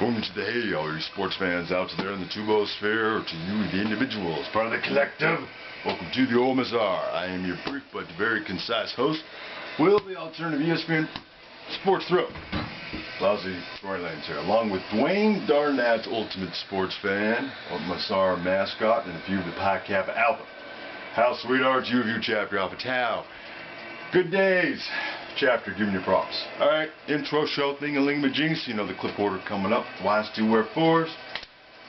Boom to the hey, all you sports fans out there in the tubosphere, or to you, the individuals, part of the collective. Welcome to the OMSR. I am your brief but very concise host, Will, the alternative ESPN Sports Thrill. Lousy storylines here, along with Dwayne Darnat's ultimate sports fan, OMSR mascot, and a few of the Pi Kappa Alpha. How sweethearts, U of U chapter Alpha Tau. Good days, chapter, giving you props. Alright, intro show, thing-a-ling-ma-jinx, you know the clip order coming up. Last two wear fours.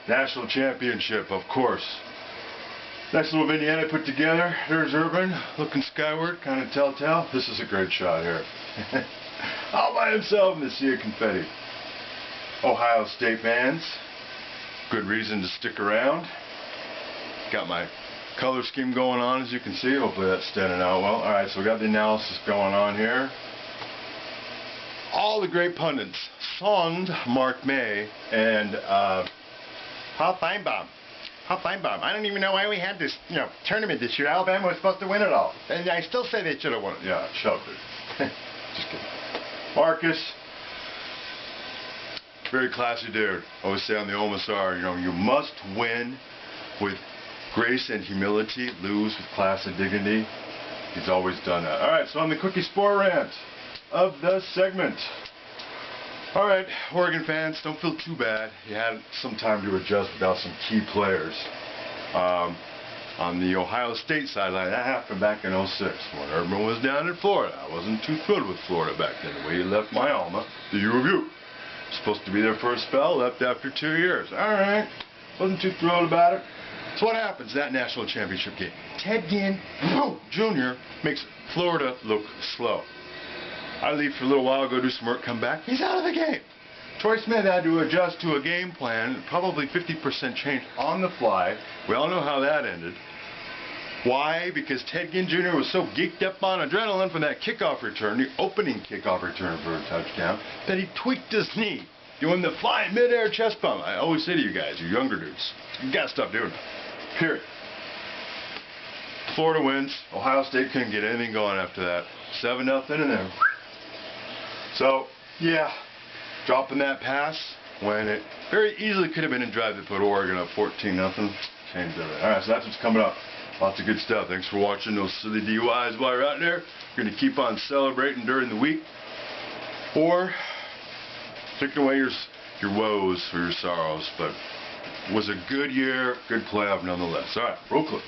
National Championship, of course. Nice little vignette I put together. There's Urban, looking skyward, kind of telltale. This is a great shot here. All by himself in the sea of confetti. Ohio State fans, good reason to stick around. Got my color scheme going on, as you can see. Hopefully that's standing out well. Alright, so we got the analysis going on here. All the great pundits, Sond, Mark May, and Paul Feinbaum. I don't even know why we had this, tournament this year. Alabama was supposed to win it all. And I still say they should have won it. Yeah, shut up, dude. Just kidding. Marcus, very classy dude. I always say on the OMSR, you must win with grace and humility, lose with class and dignity. He's always done that. Alright, so on the Cookie Sport rant of the segment. Alright, Oregon fans, don't feel too bad. You had some time to adjust without some key players. On the Ohio State sideline, that happened back in '06 when Urban was down in Florida. I wasn't too thrilled with Florida back then, the way he left my alma, the U of U. Supposed to be there for a spell, left after 2 years. Alright, wasn't too thrilled about it. So what happens that national championship game? Ted Ginn Jr. makes Florida look slow. I leave for a little while, go do some work, come back. He's out of the game. Troy Smith had to adjust to a game plan, probably 50% change on the fly. We all know how that ended. Why? Because Ted Ginn Jr. was so geeked up on adrenaline from that kickoff return, the opening kickoff return for a touchdown, that he tweaked his knee, doing the flying mid-air chest bump. I always say to you guys, you younger dudes, you gotta stop doing it. Period. Florida wins. Ohio State couldn't get anything going after that. 7-0 in there. So, yeah, dropping that pass when it very easily could have been a drive that put Oregon up 14-0. Changed everything. Alright, so that's what's coming up. Lots of good stuff. Thanks for watching those silly DUIs while you're out there. You're going to keep on celebrating during the week. Or taking away your woes for your sorrows. But it was a good year, good playoff nonetheless. Alright, roll clips.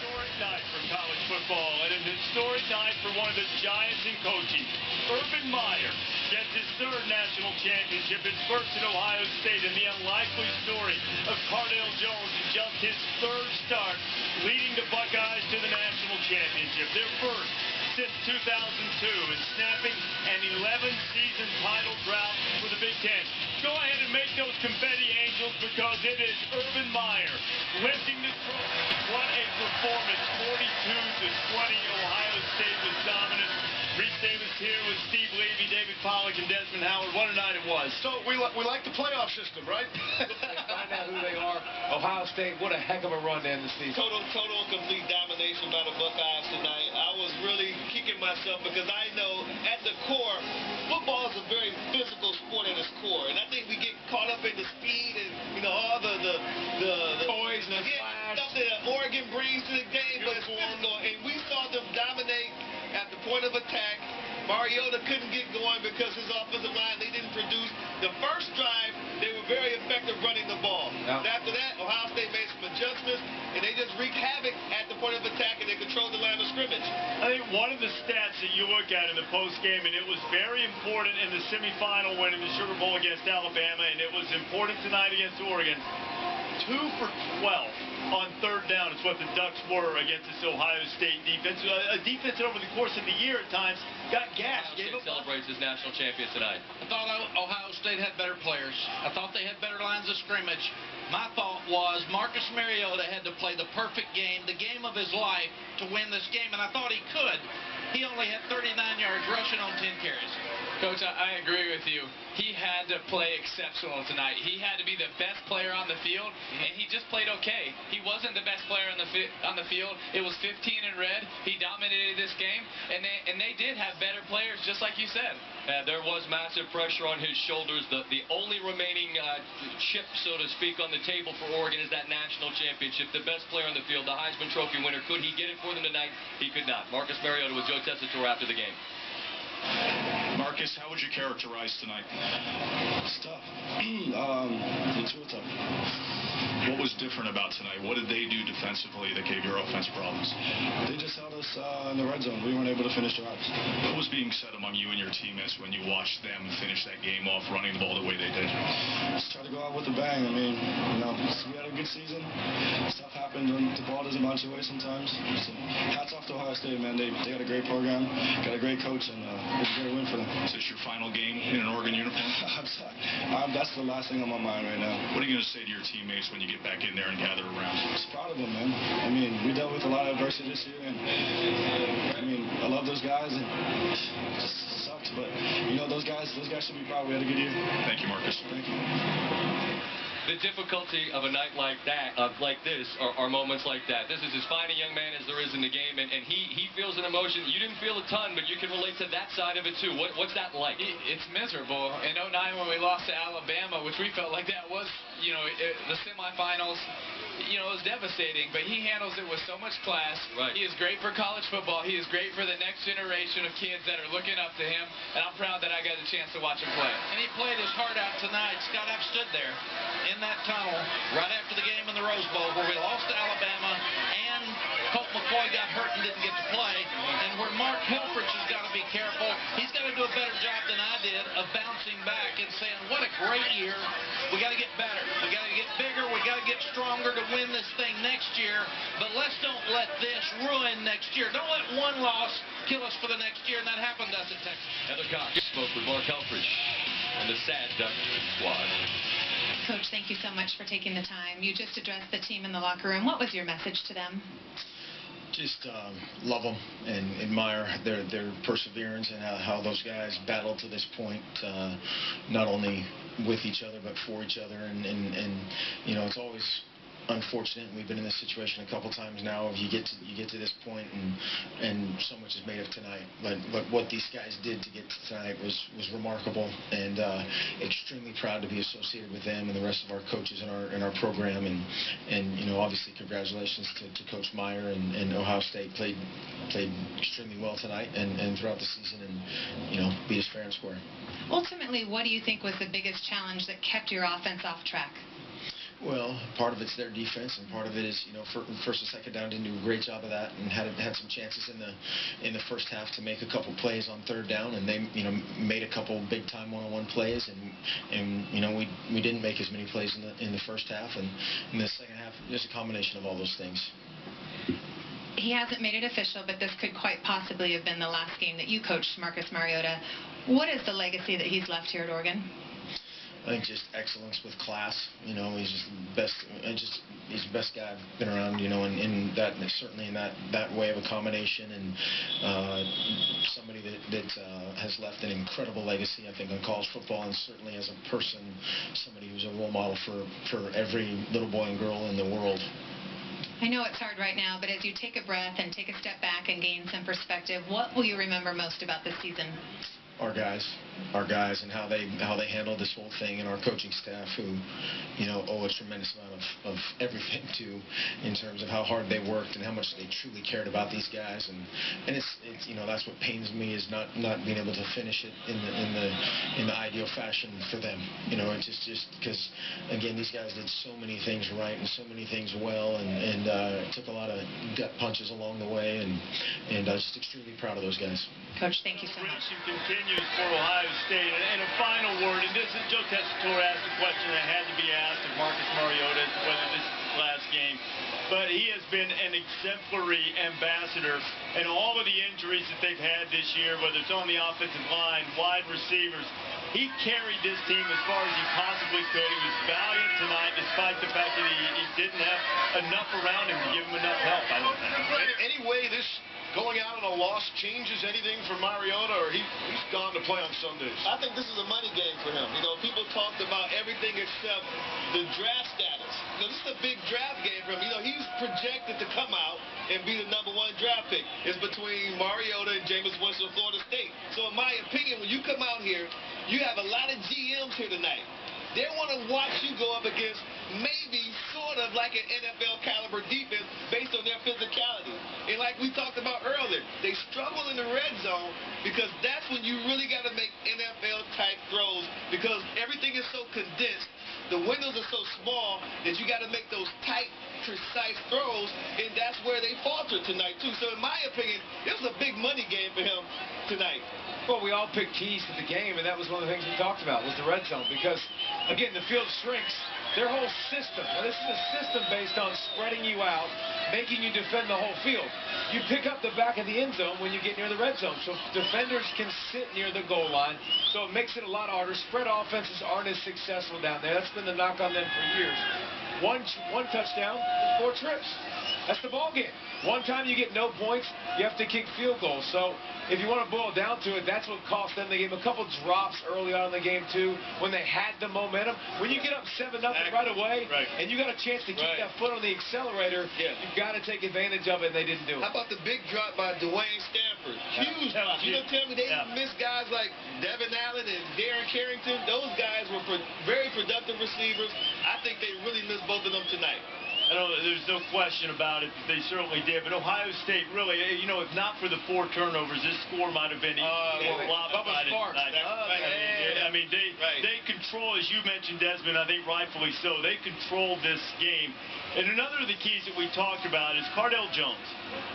Historic night for college football, and an historic night for one of the giants in coaching. Urban Meyer gets his third national championship, his first at Ohio State, and the unlikely story of Cardale Jones in just his third start, leading the Buckeyes to the national championship. Their first since 2002, and snapping an 11-season title drought for the Big Ten. Go ahead and make those confetti angels, because it is Urban Meyer lifting the trophy. What a performance, 42-20. Ohio State was dominant. Reese Davis here with Steve Levy, David Pollack, and Desmond Howard. What a night it was. So we like the playoff system, right? Find out who they are. Ohio State, what a heck of a run to end the season. Total complete domination by the Buckeyes tonight. I was really kicking myself, because I know at the core, football is a very physical sport at its core. And I think we get caught up in the speed and, all the toys and the flash. Stuff that Oregon brings to the game, but it's physical. And we saw them dominate at the point of attack. Mariota couldn't get going because his offensive line, they didn't produce. The first drive, they were very effective running the ball. Yep. After that, Ohio State made some adjustments, and they just wreaked havoc at the point of attack, and they controlled the line of scrimmage. I think one of the stats that you look at in the postgame, and it was very important in the semifinal win in the Sugar Bowl against Alabama, and it was important tonight against Oregon. 2 for 12 on third down is what the Ducks were against this Ohio State defense. A defense that over the course of the year at times got gashed. Ohio State celebrates as national champions tonight. I thought Ohio State had better players. I thought they had better lines of scrimmage. My thought was Marcus Mariota had to play the perfect game, the game of his life, to win this game, and I thought he could. He only had 39 yards rushing on 10 carries. Coach, I agree with you. He had to play exceptional tonight. He had to be the best player on the field, and he just played okay. He wasn't the best player on the field. It was 15 in red. He dominated this game, and they did have better players, just like you said. There was massive pressure on his shoulders. The only remaining chip, so to speak, on the table for Oregon is that national championship. The best player on the field, the Heisman Trophy winner. Could he get it for them tonight? He could not. Marcus Mariota with Joe Tessitore after the game. Marcus, how would you characterize tonight? It's tough. It's real tough. What was different about tonight? What did they do defensively that gave your offense problems? They just held us in the red zone. We weren't able to finish drives. What was being said among you and your teammates when you watched them finish that game off running the ball the way they did? Just try to go out with a bang. I mean, we had a good season. Stuff happened when the ball doesn't bounce your way sometimes. So, hats off to Ohio State, man. They got a great program, got a great coach, and it's a great win for them. Is this your final game in an Oregon uniform? That's the last thing on my mind right now. What are you going to say to your teammates when you get back in there and gather around? Just proud of them, man. I mean, we dealt with a lot of adversity this year, and I mean, I love those guys, and it just sucks, but those guys should be proud. We had a good year. Thank you, Marcus. Thank you. The difficulty of a night like that, like this, are moments like that. This is as fine a young man as there is in the game, and he feels an emotion. You didn't feel a ton, but you can relate to that side of it too. What's that like? It's miserable. In 09 when we lost to Alabama, which we felt like that was, the semifinals, it was devastating, but he handles it with so much class. Right. He is great for college football. He is great for the next generation of kids that are looking up to him, and I'm proud that I got a chance to watch him play. And he played his heart out tonight. Scott, I've stood there in that tunnel right after the game in the Rose Bowl where we lost to Alabama and Colt McCoy got hurt and didn't get to play, and where Mark Helfrich has got to be careful. He's got to do a better job than I did of bouncing back and saying, what a great year. We got to get better. We got to get bigger. We got to get stronger to win this thing next year, but let's don't let this ruin next year. Don't let one loss kill us for the next year, and that happened to us at Texas. Heather Cox spoke with Mark Helfrich and the Sad Duck Squad. Coach, thank you so much for taking the time. You just addressed the team in the locker room. What was your message to them? Just love them and admire their perseverance and how those guys battled to this point, not only with each other but for each other. And it's always unfortunate. We've been in this situation a couple times now. You get to this point, and so much is made of tonight. But what these guys did to get to tonight was remarkable, and extremely proud to be associated with them and the rest of our coaches in our program. And obviously congratulations to Coach Meyer and Ohio State played extremely well tonight and throughout the season, and beat us fair and square. Ultimately, what do you think was the biggest challenge that kept your offense off track? Well, part of it's their defense, and part of it is, first and second down didn't do a great job of that, and had some chances in the first half to make a couple plays on third down, and they, made a couple big time one-on-one plays, and we didn't make as many plays in the first half, and in the second half, just a combination of all those things. He hasn't made it official, but this could quite possibly have been the last game that you coached Marcus Mariota. What is the legacy that he's left here at Oregon? I think just excellence with class. He's just the best. He's the best guy I've been around. In that, certainly in that way of a combination, and somebody that has left an incredible legacy, I think, on college football, and certainly as a person, somebody who's a role model for every little boy and girl in the world. I know it's hard right now, but as you take a breath and take a step back and gain some perspective, what will you remember most about this season? Our guys, and how they handled this whole thing, and our coaching staff, who owe a tremendous amount of everything to, in terms of how hard they worked and how much they truly cared about these guys, and it's that's what pains me, is not being able to finish it in the ideal fashion for them. It's just because, again, these guys did so many things right and so many things well, and took a lot of gut punches along the way, and I was just extremely proud of those guys. Coach, thank you so much. Continues for Ohio State. And a final word, and this is Joe Tessitore asked a question that had to be asked of Marcus Mariota as to whether this is his last game. But he has been an exemplary ambassador, and all of the injuries that they've had this year, whether it's on the offensive line, wide receivers, he carried this team as far as he possibly could. He was valiant tonight, despite the fact that he didn't have enough around him to give him enough help, I don't think. Any way this going out on a loss changes anything for Mariota, or he's gone to play on Sundays? I think this is a money game for him. You know, people talked about everything except the draft status. You know, this is a big draft game for him. You know, he's projected to come out and be the #1 draft pick. It's between Mariota and Jameis Winston of Florida State. So in my opinion, when you come out here, you have a lot of GMs here tonight. They want to watch you go up against maybe sort of like an NFL caliber defense based on their physicality. And like we talked about earlier, they struggle in the red zone because that's when you really got to make NFL-type throws because everything is so condensed. The windows are so small that you got to make those tight, precise throws, and that's where they faltered tonight, too. So in my opinion, it was a big money game for him tonight. Well, we all picked keys to the game, and that was one of the things we talked about, was the red zone. Because, again, the field shrinks. Their whole system, now this is a system based on spreading you out, making you defend the whole field. You pick up the back of the end zone when you get near the red zone, so defenders can sit near the goal line, so it makes it a lot harder. Spread offenses aren't as successful down there. That's been the knock on them for years. One touchdown, 4 trips. That's the ball game. One time you get no points, you have to kick field goals. So if you want to boil down to it, that's what cost them the game. A couple drops early on in the game, too, when they had the momentum. When you get up 7-0 right away, and you got a chance to keep that foot on the accelerator, you've got to take advantage of it, and they didn't do it. How about the big drop by Dwayne Stanford? Huge drop. You know, tell me they didn't miss guys like Devin Allen and Darren Carrington. Those guys were very productive receivers. I think they really missed both of them tonight. I know there's no question about it. They certainly did. But Ohio State, really, you know, if not for the 4 turnovers, this score might have been even more lopsided. I mean, they control, as you mentioned, Desmond, I think rightfully so. They controlled this game. And another of the keys that we talked about is Cardale Jones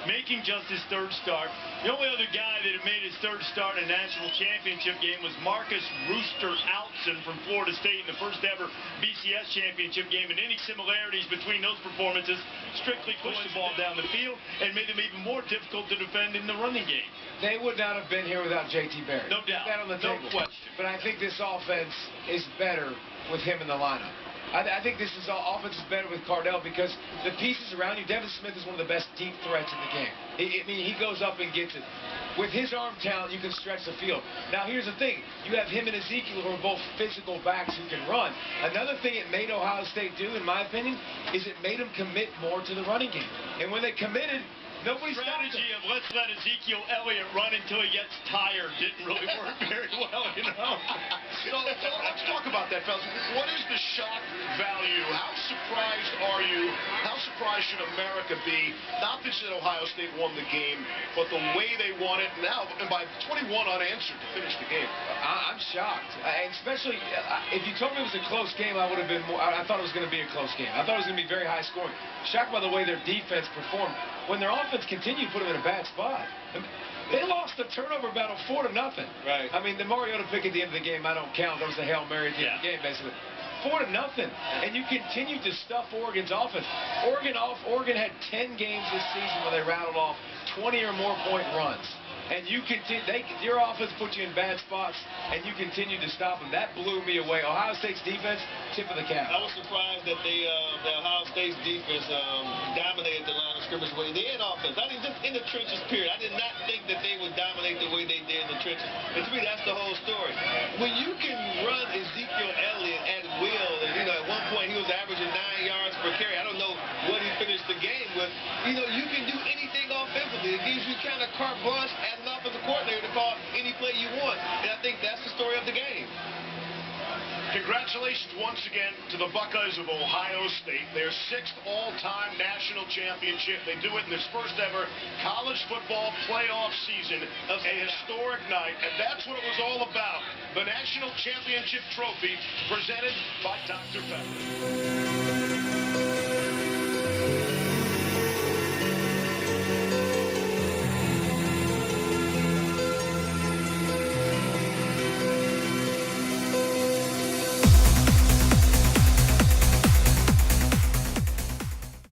making just his 3rd start. The only other guy that had made his 3rd start in a national championship game was Marcus Rooster Outson from Florida State in the first ever BCS championship game. And any similarities between those performances strictly pushed the ball down the field and made them even more difficult to defend in the running game. They would not have been here without J.T. Barrett. No doubt. That on the table. No question. But I think this offense is better with him in the lineup. I think this offense is better with Cardale because the pieces around you, Devin Smith is one of the best deep threats in the game. I mean, he goes up and gets it. With his arm talent, you can stretch the field. Now, here's the thing. You have him and Ezekiel who are both physical backs who can run. Another thing it made Ohio State do, in my opinion, is it made them commit more to the running game. And when they committed, nobody stopped them. Strategy of let's let Ezekiel Elliott run until he gets tired didn't really work very well, you know. So let's talk about that, fellas. What is the shock value? How surprised are you? How surprised should America be? Not that Ohio State won the game, but the way they won it now, and by 21 unanswered to finish the game. I'm shocked, and especially if you told me it was a close game, I would have been more. I thought it was going to be a close game. I thought it was going to be very high scoring. Shocked by the way their defense performed. When their offense continued to put them in a bad spot. They lost the turnover battle 4-0. Right. I mean, the Mariota pick at the end of the game, I don't count. That was the Hail Mary at the end of the game, basically. 4-0. And you continue to stuff Oregon's offense. Oregon had 10 games this season where they rattled off 20 or more point runs. And you continue, your offense puts you in bad spots, and you continue to stop them. That blew me away. Ohio State's defense, tip of the cap. I was surprised that the Ohio State's defense dominated the line of scrimmage way they had offense. I mean, just in the trenches, period. I did not think that they would dominate the way they did in the trenches. And to me, that's the whole story. When you can run Ezekiel Elliott at will, and you know, at one point he was averaging 9 yards per carry. I don't know what he finished the game with. You know, you can do anything offensively. It gives you kind of carte blanche as an offensive coordinator to call any play you want. And I think that's the story of the game. Congratulations once again to the Buckeyes of Ohio State. Their 6th all-time national championship. They do it in this first ever college football playoff season. A historic night, and that's what it was all about. The national championship trophy presented by Dr. Pepper.